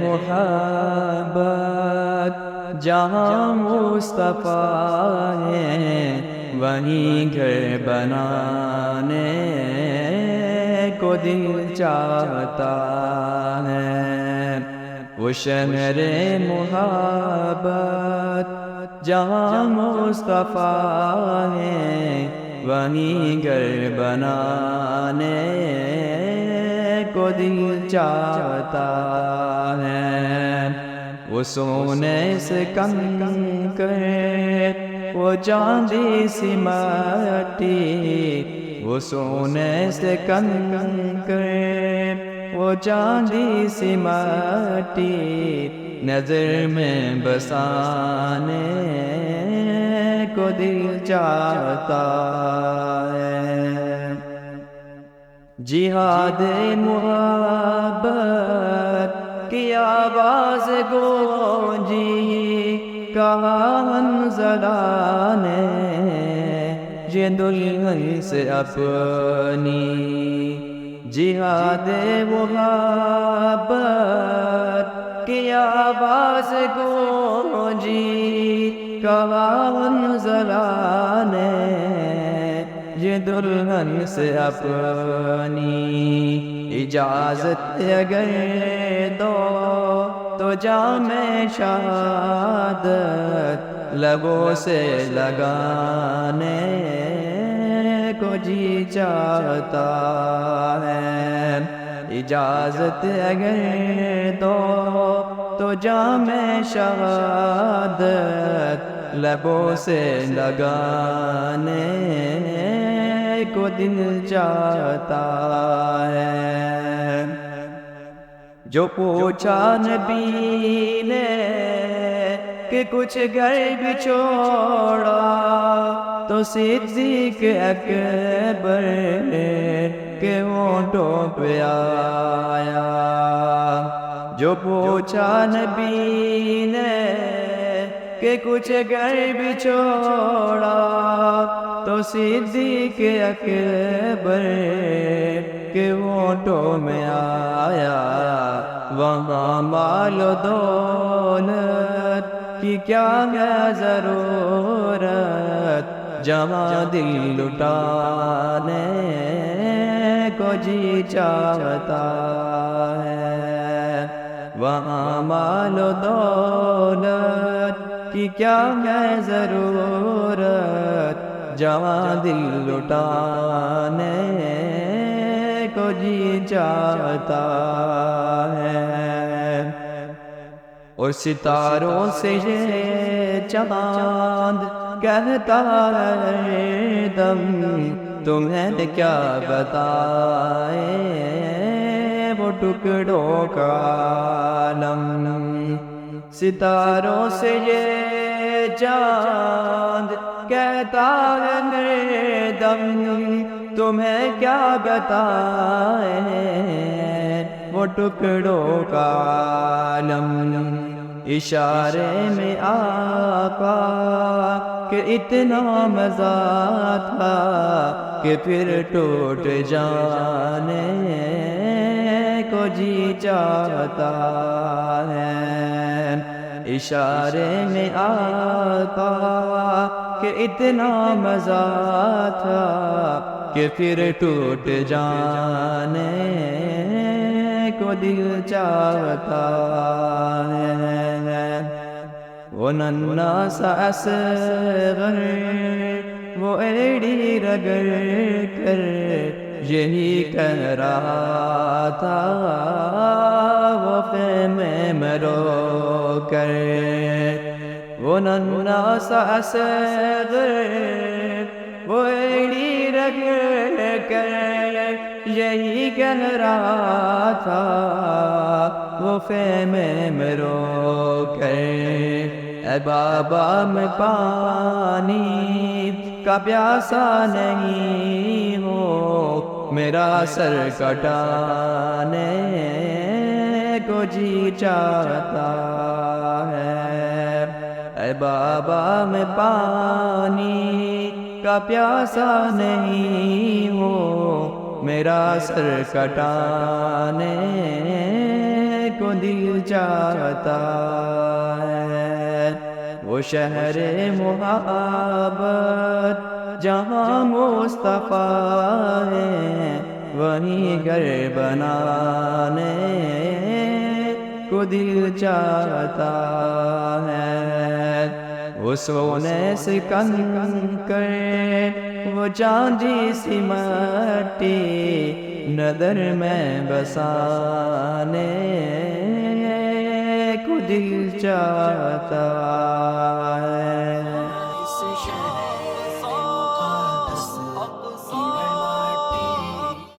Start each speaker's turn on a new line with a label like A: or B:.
A: محبت جہاں مصطفیٰ ہے وہیں گھر بنانے کو دل چاہتا ہے۔ وہ شہر محبت جہاں مصطفیٰ ہے وہیں گھر بنانے کو دل چاہتا ہے۔ وہ سونے سے کنکر وہ چاندی سی مٹی، وہ سونے سے کنکر وہ چاندی سی مٹی نظر میں بسانے کو دل چاہتا ہے۔ جہاد محبت کی آواز گونجی، کہا حنظلہ نے یہ دلہن سے اپنی۔ جہاد محبت کی آواز گونجی، کہا حنظلہ نے یہ دلہن سے اپنی۔ اجازت اگر دو تو جام شہادت لبوں سے لگانے کو جی چاہتا ہے۔ اجازت اگر دو تو جام شہادت لبوں سے لگانے کو دل چاہتا ہے۔ جو پوچھا نبی نے کہ کچھ گھر بھی چھوڑا تو صدیق اکبر کے ہونٹوں پہ آیا۔ جو پوچھا نبی نے کہ کچھ گھر بھی چھوڑا تو صدیق اکبر کے ہونٹوں میں آیا۔ وہاں مال و دولت کی کیا ہے ضرورت، جہاں دل لٹانے کو جی چاہتا ہے۔ وہاں مال و دولت کی کیا ہے ضرورت، جہاں دل لٹانے کو جی چاہتا ہے۔ اور ستاروں سے یہ چاند کہتا ہے دم، تمہیں کیا بتائے وہ ٹکڑوں کا عالم۔ ستاروں سے یہ چاند کہتا ہے دم، تمہیں کیا بتائے وہ ٹکڑوں کا عالم۔ اشارے میں آقا کہ اتنا مزہ تھا کہ پھر ٹوٹ جانے کو جی چاہتا ہے۔ اشارے میں آقا کہ اتنا مزہ تھا کہ پھر ٹوٹ جانے کو دل چاہتا ہے۔ وہ ننھا سا اصغر وہ ایڑی رگڑ کر یہی کہہ رہا تھا وہ خیمے میں رو کر۔ وہ ننھا سا اصغر وہ ایڑی رگڑ کر یہی کہہ رہا تھا وہ خیمے میں رو کر۔ اے بابا میں پانی کا پیاسا نہیں ہوں، میرا سر کٹانے کو جی چاہتا ہے۔ اے بابا میں پانی کا پیاسا نہیں ہوں، میرا سر کٹانے کو دل چاہتا ہے، وہ شہر محبت جہاں مصطفیٰ ہے، وہیں گھر بنانے کو دل چاہتا ہے۔ وہ سونے سے کنکر، وہ چاندی سی مٹی، نظر میں بسانے کو دل چاہتا ہے۔